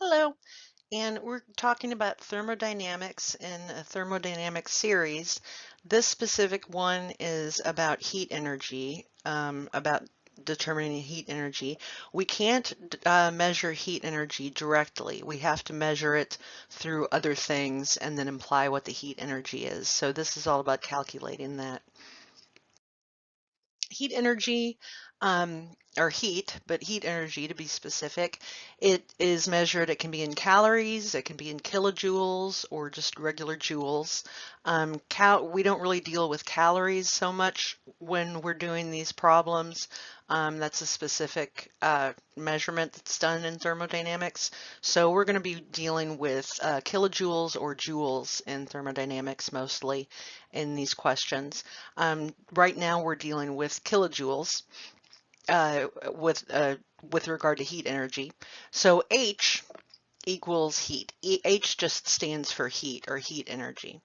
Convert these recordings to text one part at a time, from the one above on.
Hello, and we're talking about thermodynamics in a thermodynamics series. This specific one is about heat energy, about determining heat energy. We can't measure heat energy directly. We have to measure it through other things and then imply what the heat energy is. So this is all about calculating that. Heat energy, or heat, but heat energy to be specific, it is measured, it can be in calories, it can be in kilojoules, or just regular joules. We don't really deal with calories so much when we're doing these problems. That's a specific measurement that's done in thermodynamics. So we're going to be dealing with kilojoules or joules in thermodynamics mostly in these questions. Right now we're dealing with kilojoules uh, with uh, with regard to heat energy. So H equals heat. H just stands for heat or heat energy.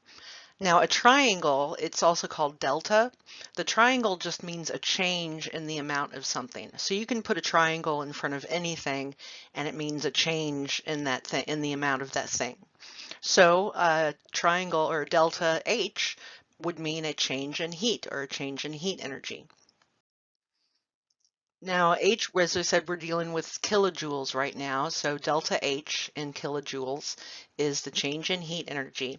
Now a triangle, it's also called delta. The triangle just means a change in the amount of something. So you can put a triangle in front of anything and it means a change in that thing, in the amount of that thing. So triangle or delta H would mean a change in heat or a change in heat energy. Now H, as I said, we're dealing with kilojoules right now. So delta H in kilojoules is the change in heat energy.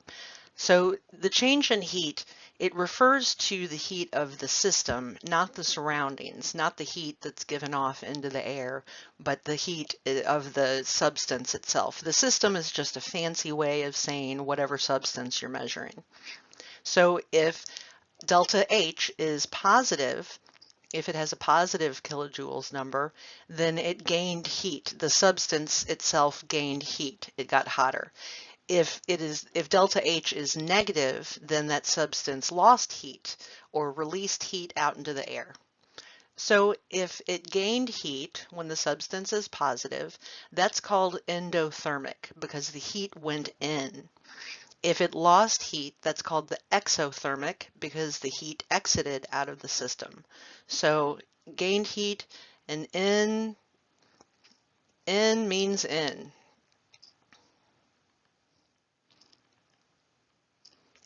So the change in heat, it refers to the heat of the system, not the surroundings, not the heat that's given off into the air, but the heat of the substance itself. The system is just a fancy way of saying whatever substance you're measuring. So if delta H is positive, if it has a positive kilojoules number, then it gained heat. The substance itself gained heat. It got hotter. If delta H is negative, then that substance lost heat or released heat out into the air. So if it gained heat when the substance is positive, that's called endothermic because the heat went in. If it lost heat, that's called the exothermic because the heat exited out of the system. So gained heat and in means in.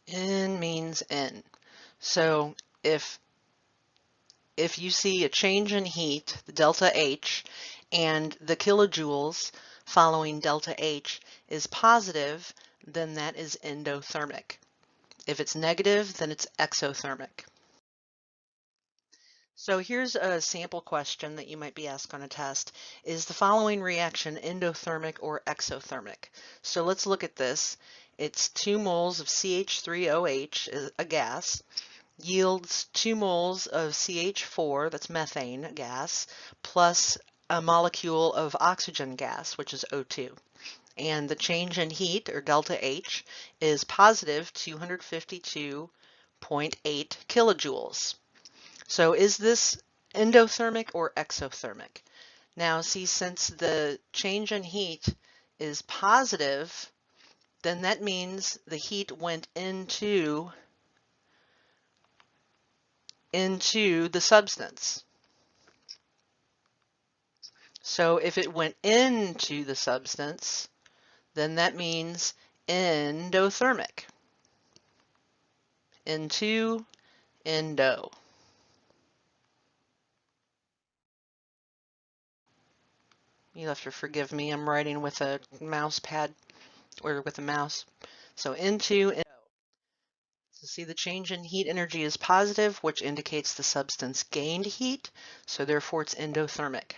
In means in. So if you see a change in heat, the delta H, and the kilojoules following delta H is positive, then that is endothermic. If it's negative, then it's exothermic. So here's a sample question that you might be asked on a test. Is the following reaction endothermic or exothermic? So let's look at this. It's 2 moles of CH3OH, a gas, yields 2 moles of CH4, that's methane, a gas, plus a molecule of oxygen gas, which is O2. And the change in heat, or delta H, is positive 252.8 kilojoules. So is this endothermic or exothermic? Now see, since the change in heat is positive, then that means the heat went into the substance. So if it went into the substance, then that means endothermic. Into, endo. You'll have to forgive me, I'm writing with a mouse pad or with a mouse. So into, endo. So see, the change in heat energy is positive, which indicates the substance gained heat, so therefore it's endothermic.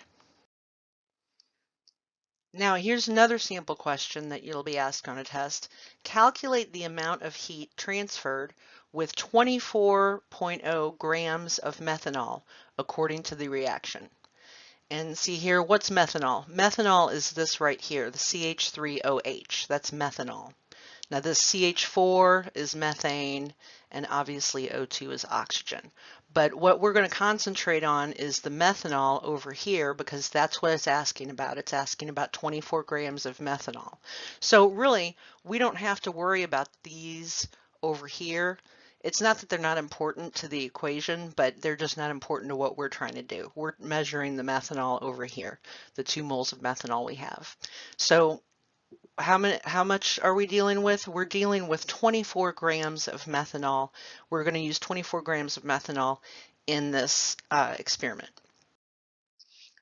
Now here's another sample question that you'll be asked on a test. Calculate the amount of heat transferred with 24.0 grams of methanol according to the reaction. And see here, what's methanol? Methanol is this right here, the CH3OH. That's methanol. Now this CH4 is methane, and obviously O2 is oxygen. But what we're going to concentrate on is the methanol over here because that's what it's asking about. It's asking about 24 grams of methanol. So really, we don't have to worry about these over here. It's not that they're not important to the equation, but they're just not important to what we're trying to do. We're measuring the methanol over here, the 2 moles of methanol we have. So how much are we dealing with? We're dealing with 24 grams of methanol. We're going to use 24 grams of methanol in this experiment.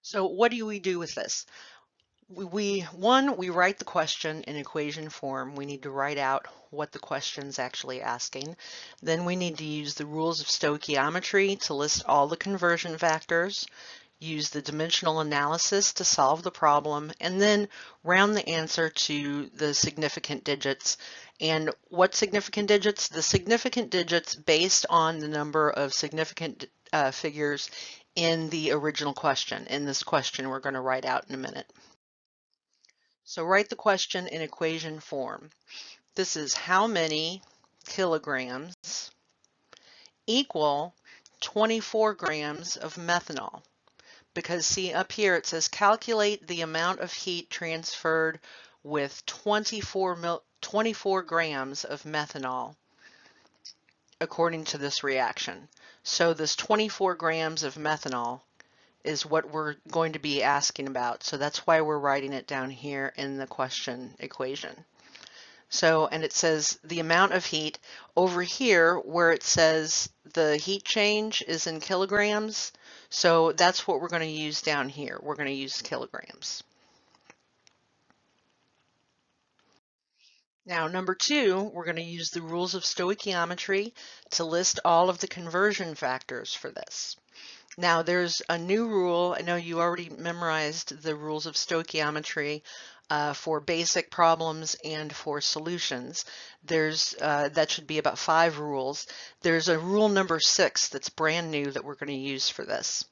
So what do we do with this? We write the question in equation form. We need to write out what the question's actually asking. Then we need to use the rules of stoichiometry to list all the conversion factors, use the dimensional analysis to solve the problem, and then round the answer to the significant digits. And what significant digits? The significant digits based on the number of significant figures in the original question. In this question we're going to write out in a minute. So write the question in equation form. This is how many kilograms equal 24 grams of methanol? Because see up here it says calculate the amount of heat transferred with 24 grams of methanol according to this reaction. So this 24 grams of methanol is what we're going to be asking about. So that's why we're writing it down here in the question equation. So, and it says the amount of heat over here where it says the heat change is in kilograms. So that's what we're going to use down here. We're going to use kilograms. Now, number two, we're going to use the rules of stoichiometry to list all of the conversion factors for this. Now there's a new rule. I know you already memorized the rules of stoichiometry for basic problems and for solutions. There's that should be about 5 rules. There's a rule number 6 that's brand new that we're going to use for this.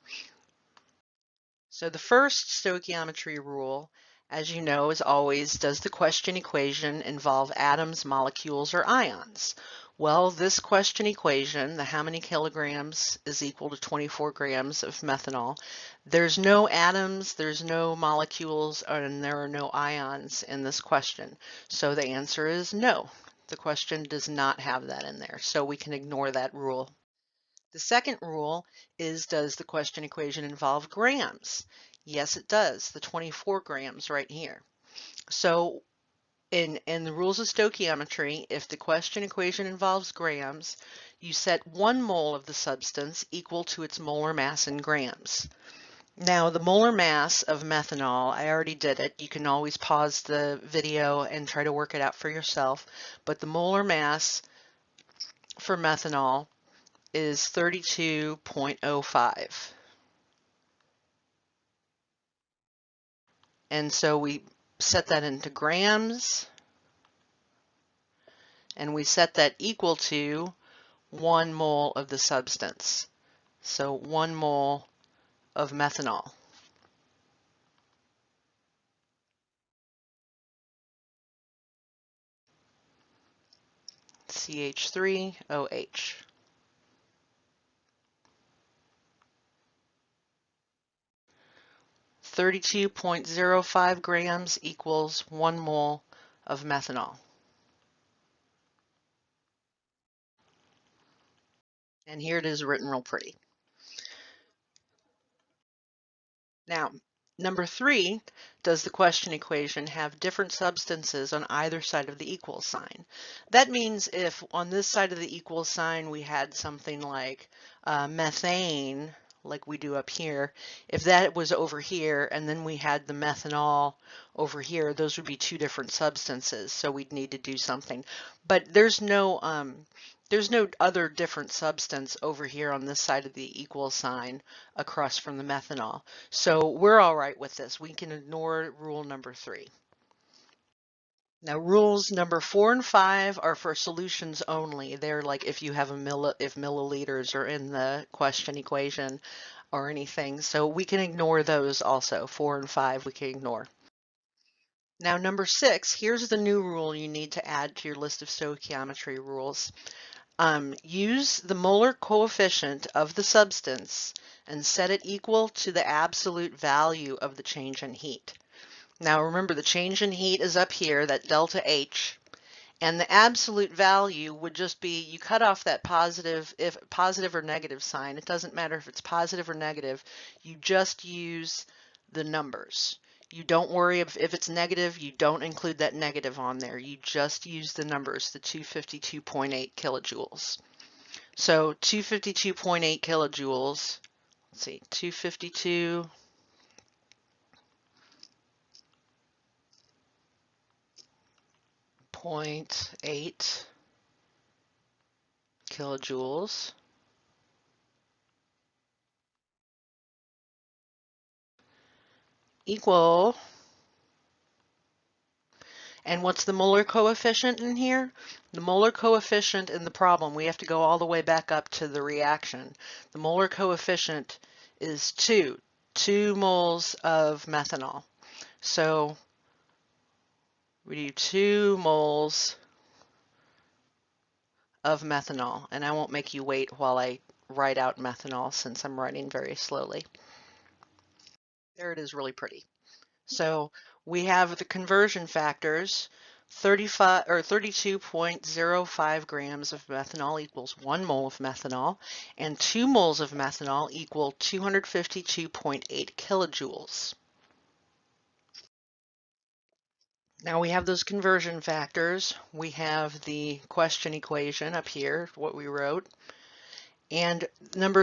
So the first stoichiometry rule, as you know, as always, does the question equation involve atoms, molecules, or ions? Well, this question equation, the how many kilograms is equal to 24 grams of methanol, there's no atoms, there's no molecules, and there are no ions in this question. So the answer is no. The question does not have that in there, so we can ignore that rule. The second rule is, does the question equation involve grams? Yes, it does, the 24 grams right here. So in the rules of stoichiometry, if the question equation involves grams, you set 1 mole of the substance equal to its molar mass in grams. Now the molar mass of methanol, I already did it. You can always pause the video and try to work it out for yourself. But the molar mass for methanol is 32.05. And so we set that into grams, and we set that equal to 1 mole of the substance. So 1 mole of methanol. CH3OH. 32.05 grams equals 1 mole of methanol. And here it is written real pretty. Now, number 3, does the question equation have different substances on either side of the equal sign? That means if on this side of the equal sign we had something like methane, like we do up here, if that was over here and then we had the methanol over here, those would be 2 different substances, so we'd need to do something. But there's no other different substance over here on this side of the equal sign across from the methanol. So we're all right with this. We can ignore rule number 3. Now rules number 4 and 5 are for solutions only. They're like if you have if milliliters are in the question equation or anything. So we can ignore those also. 4 and 5 we can ignore. Now number 6, here's the new rule you need to add to your list of stoichiometry rules. Use the molar coefficient of the substance and set it equal to the absolute value of the change in heat. Now remember, the change in heat is up here, that delta H, and the absolute value would just be, you cut off that positive, if positive or negative sign. It doesn't matter if it's positive or negative, you just use the numbers. You don't worry if it's negative, you don't include that negative on there. You just use the numbers, the 252.8 kilojoules. So 252.8 kilojoules, let's see, 252.8 kilojoules equal, and what's the molar coefficient in here? The molar coefficient in the problem, we have to go all the way back up to the reaction. The molar coefficient is 2 moles of methanol. So we do 2 moles of methanol, and I won't make you wait while I write out methanol since I'm writing very slowly. There it is, really pretty. So we have the conversion factors. 32.05 grams of methanol equals 1 mole of methanol, and 2 moles of methanol equal 252.8 kilojoules. Now we have those conversion factors. We have the question equation up here, what we wrote. And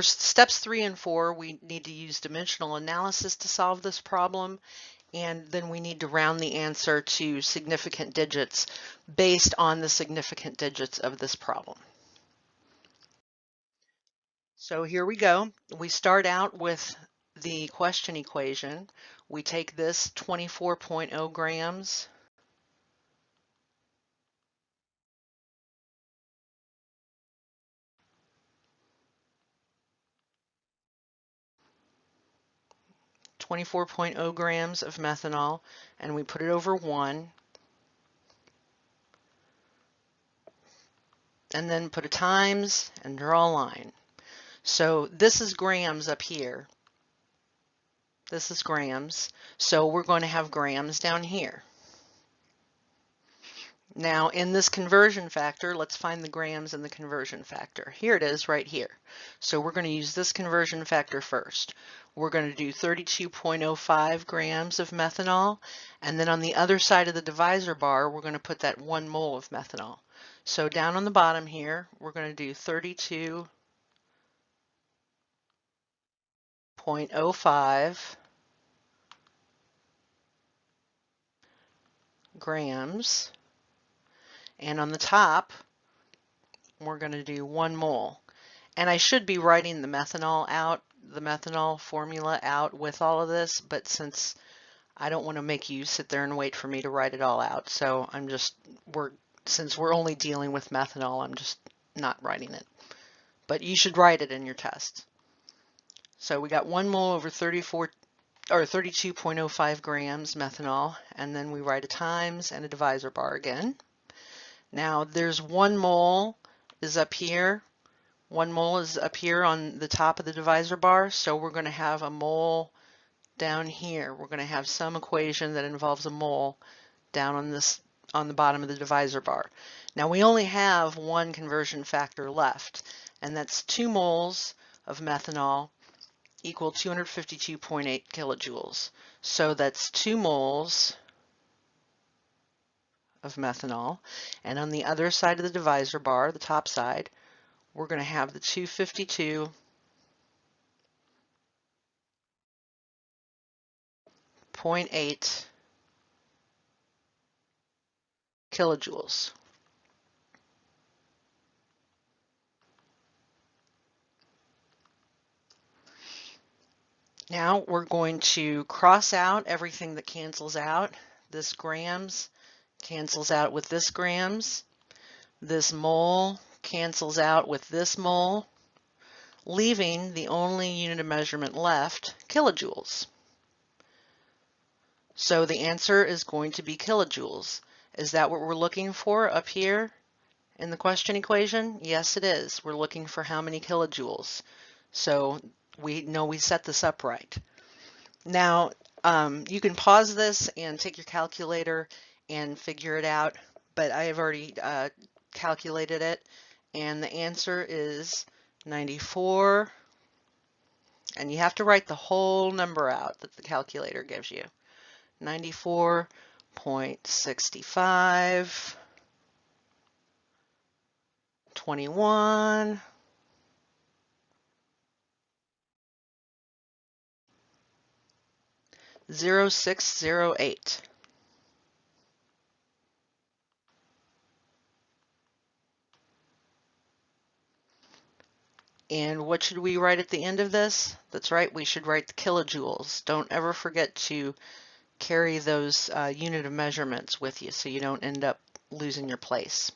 steps 3 and 4, we need to use dimensional analysis to solve this problem. And then we need to round the answer to significant digits based on the significant digits of this problem. So here we go. We start out with the question equation. We take this 24.0 grams, of methanol, and we put it over 1, and then put a times and draw a line. So this is grams up here. This is grams. So we're going to have grams down here. Now in this conversion factor, let's find the grams in the conversion factor. Here it is right here. So we're going to use this conversion factor first. We're going to do 32.05 grams of methanol, and then on the other side of the divisor bar, we're going to put that 1 mole of methanol. So down on the bottom here, we're going to do 32.05 grams, and on the top, we're going to do 1 mole. And I should be writing the methanol formula out with all of this, but since I don't want to make you sit there and wait for me to write it all out, so since we're only dealing with methanol, I'm just not writing it. But you should write it in your test. So we got 1 mole over 32.05 grams methanol, and then we write a times and a divisor bar again. Now there's 1 mole is up here. 1 mole is up here on the top of the divisor bar, so we're going to have a mole down here. We're going to have some equation that involves a mole down on the bottom of the divisor bar. Now we only have one conversion factor left, and that's 2 moles of methanol equal 252.8 kilojoules. So that's 2 moles of methanol, and on the other side of the divisor bar, the top side, we're going to have the 252.8 kilojoules. Now we're going to cross out everything that cancels out. This grams cancels out with this grams. This mole cancels out with this mole, leaving the only unit of measurement left, kilojoules. So the answer is going to be kilojoules. Is that what we're looking for up here in the question equation? Yes, it is. We're looking for how many kilojoules. So we know we set this up right. Now, you can pause this and take your calculator and figure it out, but I have already calculated it, and the answer is 94, and you have to write the whole number out that the calculator gives you. 94.65, 21, 0608. And what should we write at the end of this? That's right, we should write the kilojoules. Don't ever forget to carry those unit of measurements with you so you don't end up losing your place.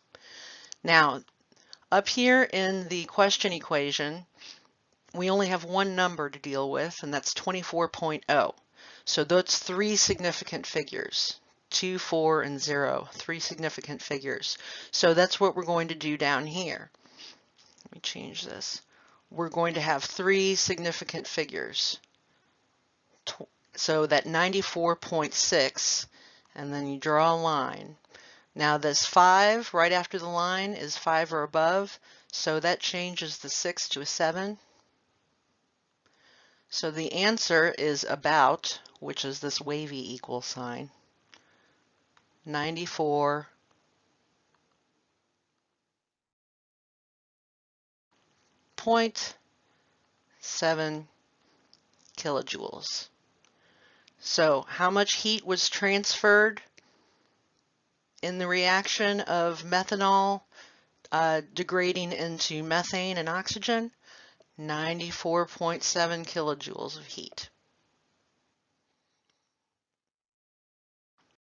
Now, up here in the question equation, we only have one number to deal with, and that's 24.0. So that's three significant figures. 2, 4, and 0, three significant figures. So that's what we're going to do down here. Let me change this. We're going to have three significant figures. So that 94.6, and then you draw a line. Now this 5 right after the line is 5 or above, so that changes the 6 to a 7. So the answer is about, which is this wavy equal sign, 94.7 kilojoules. So how much heat was transferred in the reaction of methanol degrading into methane and oxygen? 94.7 kilojoules of heat.